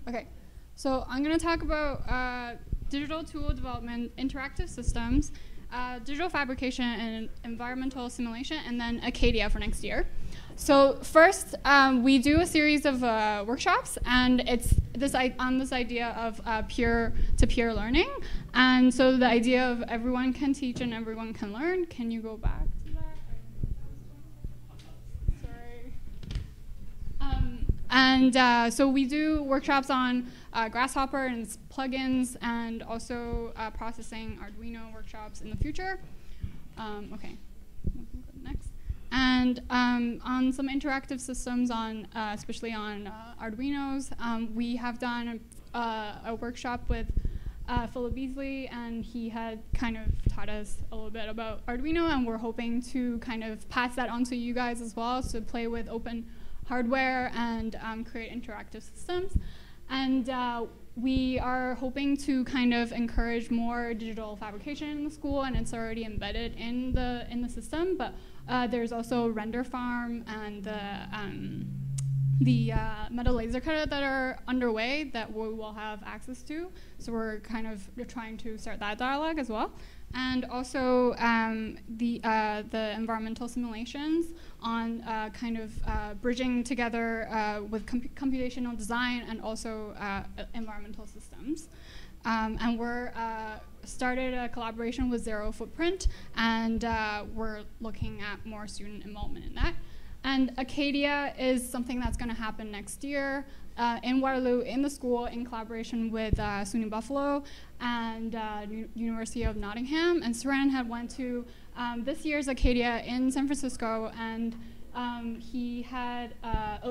Okay, so I'm going to talk about digital tool development, interactive systems, digital fabrication, and environmental simulation, and then Acadia for next year. So first, we do a series of workshops, and it's on this idea of peer-to-peer learning. And so the idea of everyone can teach and everyone can learn. Can you go back to that? Sorry. So we do workshops on Grasshopper and its plugins, and also processing Arduino workshops in the future. Okay, next. And on some interactive systems, especially on Arduinos, we have done a workshop with Philip Beasley, and he had kind of taught us a little bit about Arduino, and we're hoping to kind of pass that on to you guys as well, to play with open hardware and create interactive systems. And we are hoping to kind of encourage more digital fabrication in the school, and it's already embedded in the system. But there's also render farm and the metal laser cutter that are underway that we will have access to. So we're kind of trying to start that dialogue as well. And also the environmental simulations on kind of bridging together with computational design and also environmental systems. And we're started a collaboration with Zero Footprint, and we're looking at more student involvement in that. And Acadia is something that's going to happen next year in Waterloo, in the school, in collaboration with SUNY Buffalo and University of Nottingham. And Saran had went to this year's Acadia in San Francisco, and he had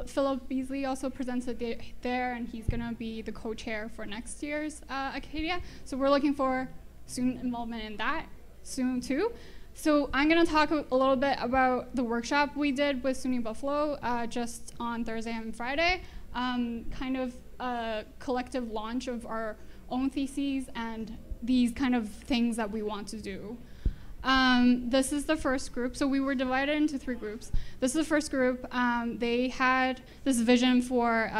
Philip Beasley also presented there, and he's going to be the co-chair for next year's Acadia. So we're looking for student involvement in that soon too. So I'm going to talk a little bit about the workshop we did with SUNY Buffalo just on Thursday and Friday, kind of a collective launch of our own theses and these kind of things that we want to do. This is the first group. So we were divided into 3 groups. This is the first group. They had this vision for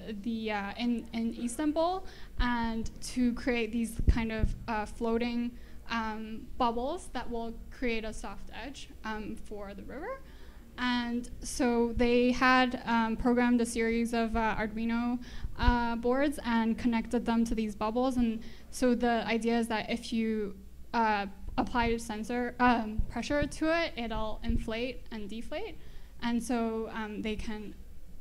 in Istanbul, and to create these kind of floating bubbles that will create a soft edge for the river. And so they had programmed a series of Arduino boards and connected them to these bubbles. And so the idea is that if you apply sensor pressure to it, it'll inflate and deflate. And so they can,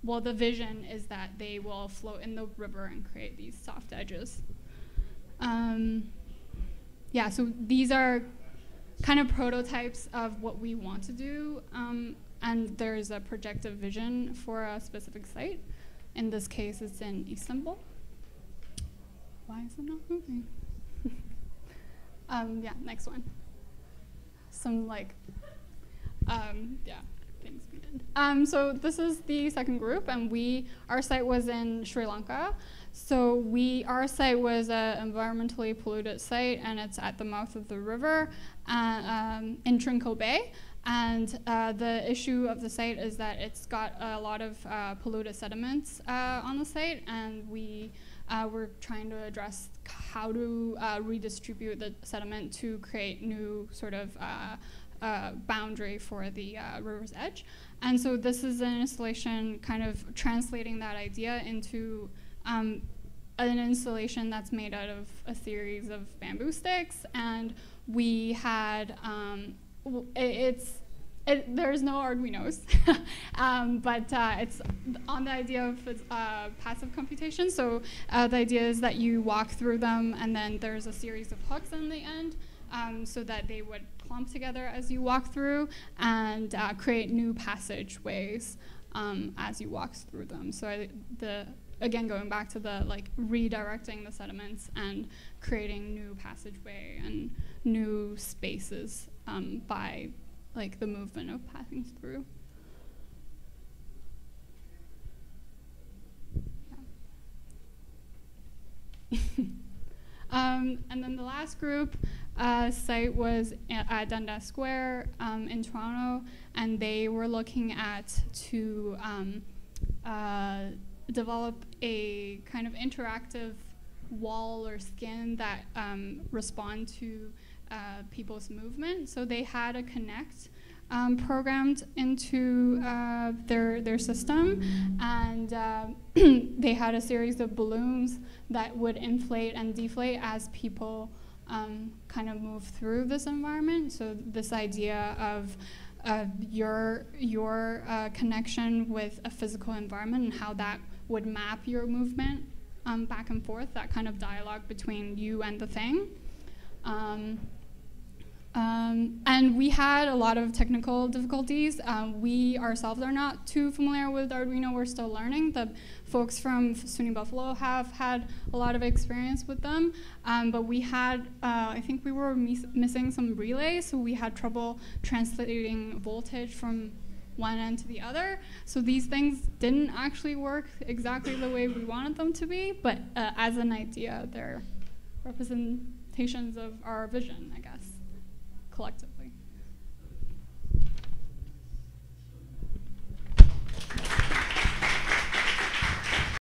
well, the vision is that they will float in the river and create these soft edges. Yeah, so these are kind of prototypes of what we want to do, and there's a projective vision for a specific site. In this case, it's in Istanbul. Why is it not moving? Yeah, next one. Some things we did. So this is the second group, and our site was in Sri Lanka. So our site was an environmentally polluted site, and it's at the mouth of the river in Trinco Bay. And the issue of the site is that it's got a lot of polluted sediments on the site, and we're trying to address how to redistribute the sediment to create new sort of boundary for the river's edge. And so this is an installation kind of translating that idea into an installation that's made out of a series of bamboo sticks. And we had, there's no Arduinos, but it's on the idea of passive computation. So the idea is that you walk through them, and then there's a series of hooks in the end, so that they would clump together as you walk through and create new passageways as you walk through them. So again, going back to the redirecting the sediments and creating new passageway and new spaces by the movement of passing through. Yeah. And then the last group site was at Dundas Square in Toronto, and they were looking at to develop a kind of interactive wall or skin that respond to people's movement. So they had a Connect programmed into their system, and they had a series of balloons that would inflate and deflate as people kind of move through this environment. So this idea of your connection with a physical environment and how that would map your movement back and forth, that kind of dialogue between you and the thing. And we had a lot of technical difficulties. We ourselves are not too familiar with Arduino. We're still learning. The folks from SUNY Buffalo have had a lot of experience with them. But we had, I think we were missing some relays, so we had trouble translating voltage from one end to the other. So these things didn't actually work exactly the way we wanted them to be, but as an idea, they're representations of our vision, I guess, collectively.